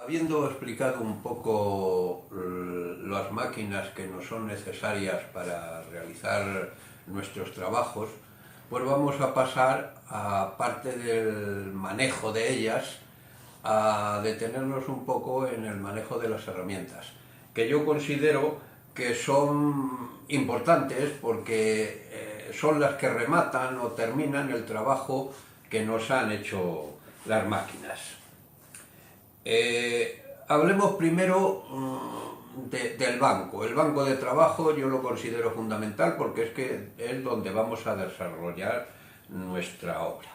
Habiendo explicado un poco las máquinas que nos son necesarias para realizar nuestros trabajos, pues vamos a pasar, aparte del manejo de ellas, a detenernos un poco en el manejo de las herramientas, que yo considero que son importantes porque son las que rematan o terminan el trabajo que nos han hecho las máquinas. Hablemos primero del banco. El banco de trabajo yo lo considero fundamental porque es donde vamos a desarrollar nuestra obra.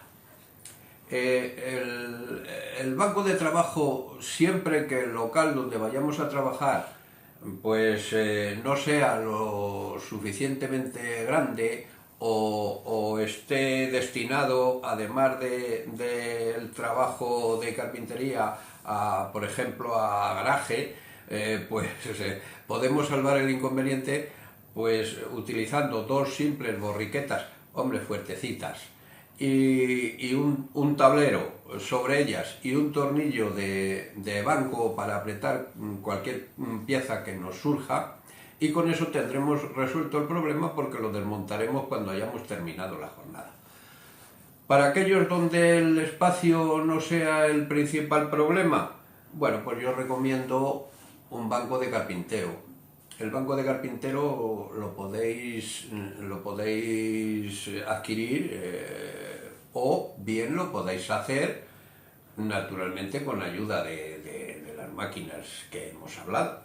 El banco de trabajo, siempre que el local donde vayamos a trabajar pues no sea lo suficientemente grande o esté destinado, además del trabajo de carpintería, por ejemplo, a garaje, pues podemos salvar el inconveniente pues utilizando dos simples borriquetas, hombre, fuertecitas, y un tablero sobre ellas y un tornillo de banco para apretar cualquier pieza que nos surja, y con eso tendremos resuelto el problema porque lo desmontaremos cuando hayamos terminado la jornada. Para aquellos donde el espacio no sea el principal problema, bueno, pues yo recomiendo un banco de carpintero. El banco de carpintero lo podéis adquirir o bien lo podéis hacer naturalmente con la ayuda de las máquinas que hemos hablado.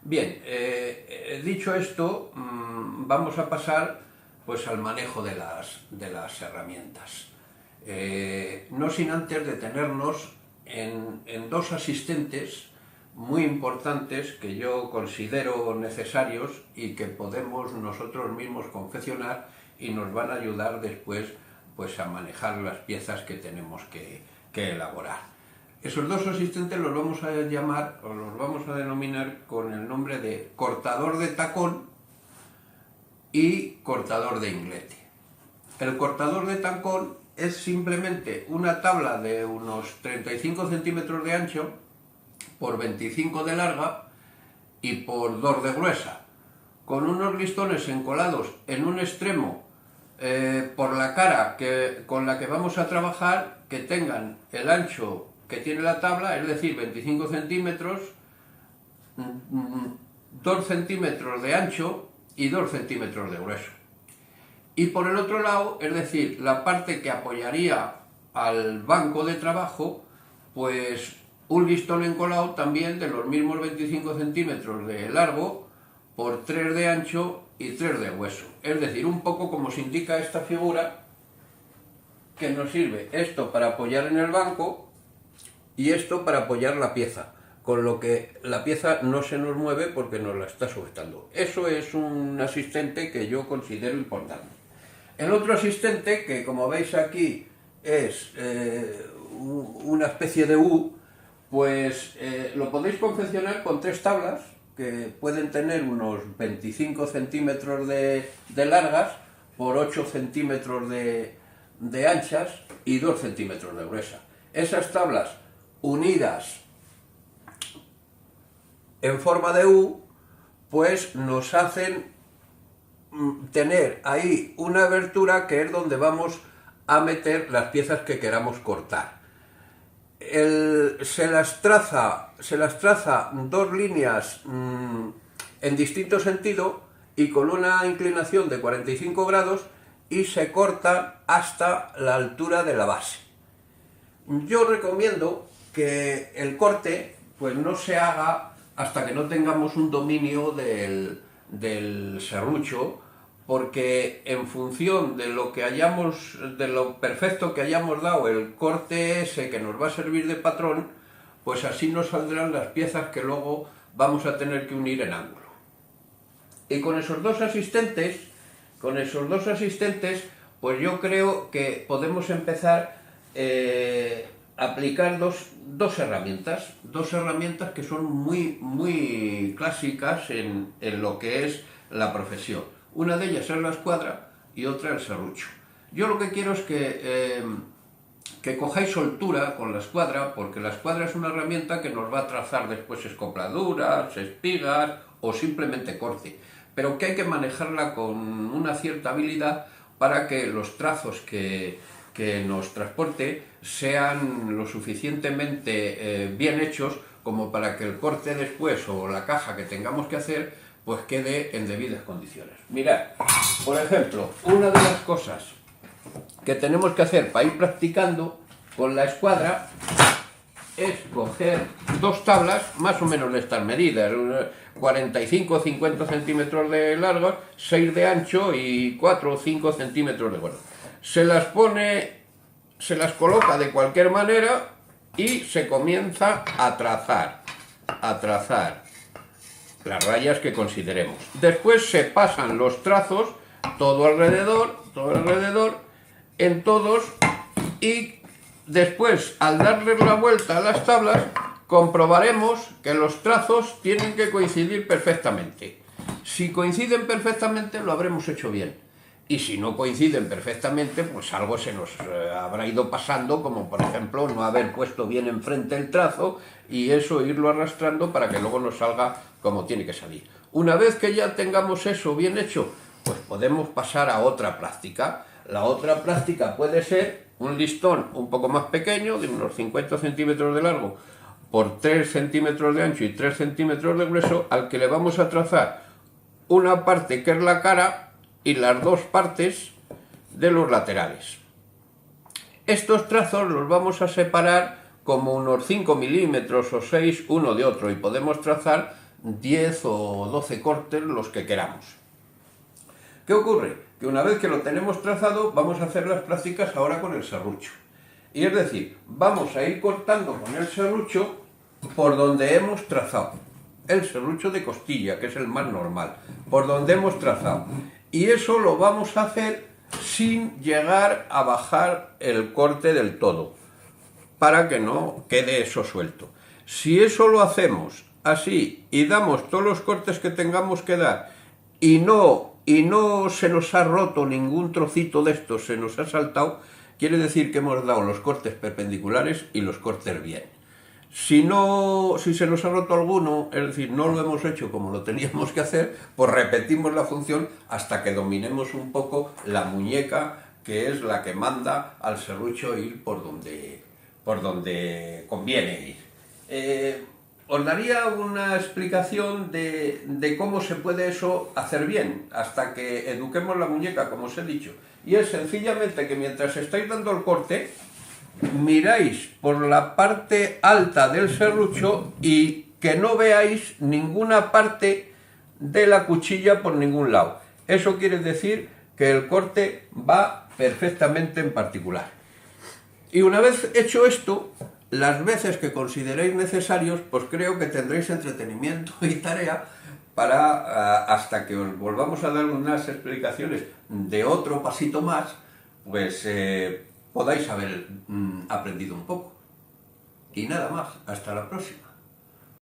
Bien, dicho esto, vamos a pasar pues al manejo de las herramientas. No sin antes detenernos en dos asistentes muy importantes que yo considero necesarios y que podemos nosotros mismos confeccionar y nos van a ayudar después pues a manejar las piezas que tenemos que elaborar. Esos dos asistentes los vamos a llamar o los vamos a denominar con el nombre de cortador de tacón y cortador de inglete. El cortador de tacón es simplemente una tabla de unos 35 centímetros de ancho por 25 de larga y por 2 de gruesa, con unos listones encolados en un extremo por la cara con la que vamos a trabajar, que tengan el ancho que tiene la tabla, es decir, 25 centímetros, 2 centímetros de ancho y 2 centímetros de grueso. Y por el otro lado, es decir, la parte que apoyaría al banco de trabajo, pues un listón encolado también de los mismos 25 centímetros de largo por 3 de ancho y 3 de grueso. Es decir, un poco como se indica esta figura, que nos sirve esto para apoyar en el banco y esto para apoyar la pieza, con lo que la pieza no se nos mueve porque nos la está sujetando. Eso es un asistente que yo considero importante. El otro asistente, que como veis aquí es una especie de U, pues lo podéis confeccionar con 3 tablas que pueden tener unos 25 centímetros de largas por 8 centímetros de anchas y 2 centímetros de gruesa. Esas tablas unidas en forma de U, pues nos hacen tener ahí una abertura que es donde vamos a meter las piezas que queramos cortar. Se las traza 2 líneas en distinto sentido y con una inclinación de 45 grados y se corta hasta la altura de la base. Yo recomiendo que el corte pues no se haga hasta que no tengamos un dominio del serrucho, porque en función de lo perfecto que hayamos dado el corte ese que nos va a servir de patrón, pues así nos saldrán las piezas que luego vamos a tener que unir en ángulo. Y con esos dos asistentes, pues yo creo que podemos empezar a aplicar dos herramientas que son muy clásicas en lo que es la profesión. Una de ellas es la escuadra y otra el serrucho. Yo lo que quiero es que cojáis soltura con la escuadra, porque la escuadra es una herramienta que nos va a trazar después escopladuras, espigas o simplemente corte, pero que hay que manejarla con una cierta habilidad para que los trazos que nos transporte sean lo suficientemente bien hechos como para que el corte después o la caja que tengamos que hacer pues quede en debidas condiciones. Mirad, por ejemplo, una de las cosas que tenemos que hacer para ir practicando con la escuadra es coger dos tablas más o menos de estas medidas, 45 o 50 centímetros de largo, 6 de ancho y 4 o 5 centímetros de gordo. Se las coloca de cualquier manera y se comienza a trazar las rayas que consideremos. Después se pasan los trazos todo alrededor, en todos, y después, al darles la vuelta a las tablas, comprobaremos que los trazos tienen que coincidir perfectamente. Si coinciden perfectamente, lo habremos hecho bien. Y si no coinciden perfectamente, pues algo se nos habrá ido pasando, como por ejemplo no haber puesto bien enfrente el trazo y eso irlo arrastrando para que luego nos salga como tiene que salir. Una vez que ya tengamos eso bien hecho, pues podemos pasar a otra práctica. La otra práctica puede ser un listón un poco más pequeño, de unos 50 centímetros de largo por 3 centímetros de ancho y 3 centímetros de grueso, al que le vamos a trazar una parte que es la cara y las dos partes de los laterales. Estos trazos los vamos a separar como unos 5 milímetros o 6 uno de otro y podemos trazar 10 o 12 cortes los que queramos. ¿Qué ocurre? Que una vez que lo tenemos trazado vamos a hacer las prácticas ahora con el serrucho. Y es decir, vamos a ir cortando con el serrucho por donde hemos trazado. El serrucho de costilla, que es el más normal, por donde hemos trazado. Y eso lo vamos a hacer sin llegar a bajar el corte del todo, para que no quede eso suelto. Si eso lo hacemos así y damos todos los cortes que tengamos que dar y no se nos ha roto ningún trocito de esto, se nos ha saltado, quiere decir que hemos dado los cortes perpendiculares y los cortes bien. Si se nos ha roto alguno, es decir, no lo hemos hecho como lo teníamos que hacer, pues repetimos la función hasta que dominemos un poco la muñeca, que es la que manda al serrucho ir por donde conviene ir. Os daría una explicación de cómo se puede eso hacer bien, hasta que eduquemos la muñeca, como os he dicho. Y es sencillamente que mientras estáis dando el corte, miráis por la parte alta del serrucho y que no veáis ninguna parte de la cuchilla por ningún lado. Eso quiere decir que el corte va perfectamente en particular. Y una vez hecho esto, las veces que consideréis necesarios, pues creo que tendréis entretenimiento y tarea para, hasta que os volvamos a dar unas explicaciones de otro pasito más, pues podáis haber aprendido un poco. Y nada más, hasta la próxima.